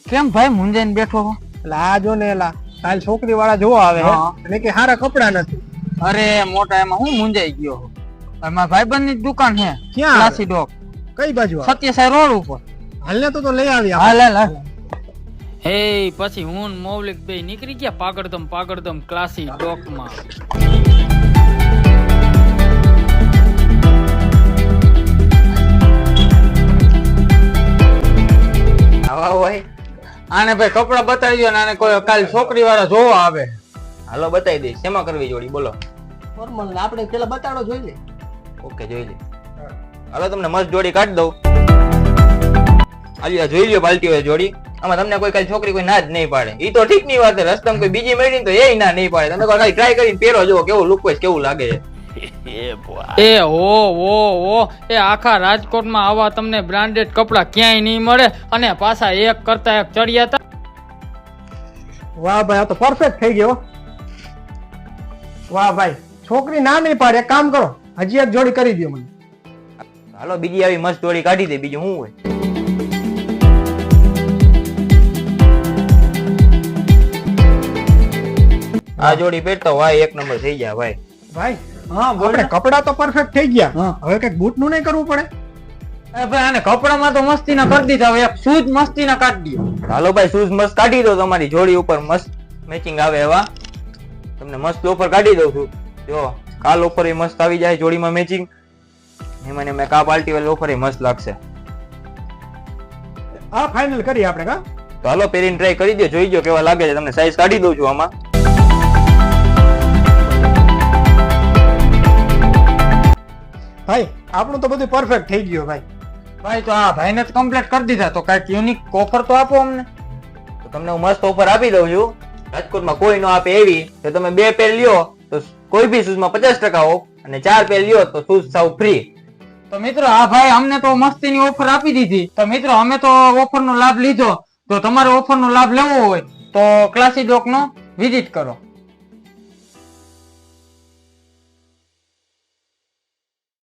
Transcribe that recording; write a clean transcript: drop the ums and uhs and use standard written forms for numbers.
કેમ ભાઈ મુંજાઈને બેઠો હો? એટલે આ જો ને એલા કાલ છોકરી વાળા જોવા આવે હે અને કે હારા કપડા નથી. અરે મોટા એમાં હું મુંજાઈ ગયો હો. મારા ભાઈબંધ ની દુકાન છે ક્યાં ક્લાસી ડોગ કઈ બાજુ આવે? સત્યસાઈ રોડ ઉપર. હાલને તો લઈ આવી હાલ હાલ હાલ. હે પછી હું ને મૌલિક બે નીકળી ગયા પાગડદમ ક્લાસી ડોકમાં. આવા હોય આને ભાઈ કપડા બતાવી દો ને આને કોઈ કાલ છોકરી વાળા જોવા આવે. હાલો બતાવી દઈશ. શેમાં કરવી જોડી બોલો? ફોર્મલ આપણે પેલા બતાડો જોઈ લે. ઓકે જોઈ લે. હાલો તમને મસ્ત જોડી કાઢી દઉં. આલિયા જોઈ લ્યો પાલટી હોય જોડી. આમાં તમને કોઈ કાલ છોકરી કોઈ ના જ નહીં પાડે. ઈ તો ઠીક ની વાત છે. રસ્તામાં કોઈ બીજી મળી તો એ ના નહીં પાડે. તમે ખાલી ટ્રાય કરીને પહેરો જો કેવું લુક હોય કેવું લાગે છે. એ ઓ એ આખા રાજકોટમાં આવા તમને બ્રાન્ડેડ કપડા ક્યાંય નહીં મળે અને પાછા એક કરતા એક ચડિયા હતા. વાહ ભાઈ આ તો પરફેક્ટ થઈ ગયો. વાહ ભાઈ છોકરી ના નહીં પાડે. એક કામ કરો હજી એક જોડી કરી દો મને. હાલો બીજી આવી મસ્ત જોડી કાઢી દે. બીજું શું હોય? આ જોડી પહેરતો ભાઈ એક નંબર થઈ ગયા ભાઈ. ભાઈ હા આપણે કપડા તો પરફેક્ટ થઈ ગયા. હવે કઈક બૂટ નું નહીં કરવું પડે? એ ભાઈ આને કપડામાં તો મસ્તી ના કરી દીધા. હવે એક શૂઝ મસ્તી ના કાઢી દો. હાલો ભાઈ શૂઝ મસ્ત કાઢી દો. તમારી જોડી ઉપર મસ્ત મેચિંગ આવે એવા તમને મસ્ત ઓફર કાઢી દઉં છું. જો કાલ ઓફર એ મસ્ત આવી જાય જોડીમાં મેચિંગ. એમાં મેં કા પાર્ટી વાળી ઓફર એ મસ્ત લાગશે. હા ફાઇનલ કરીએ આપણે. કા તો હાલો પહેરીને ટ્રાય કરી દો. જોઈ જો કેવા લાગે છે. તમને સાઈઝ કાઢી દઉં છું આમાં. ભાઈ આપણું તો બધું પરફેક્ટ થઈ ગયું ભાઈ. ભાઈ તો આ ભાઈને જ કમ્પ્લીટ કરી દીધા. તો કઈક યુનિક ઓફર તો આપો અમને. તો તમને હું મસ્ત ઓફર આપી દઉં છું. રાજકોટમાં કોઈ નો આપે એવી. તો તમે 2 પેર લ્યો તો કોઈ બી શૂઝમાં 50% ઓફ અને 4 પેર લ્યો તો શૂઝ સાવ ફ્રી. તો મિત્રો આ ભાઈ અમને તો મસ્તીની ઓફર આપી દીધી. તો મિત્રો અમે તો ઓફર નો લાભ લીધો. તો તમારે ઓફર નો લાભ લેવો હોય તો ક્લાસી ડોક નો વિઝિટ કરો.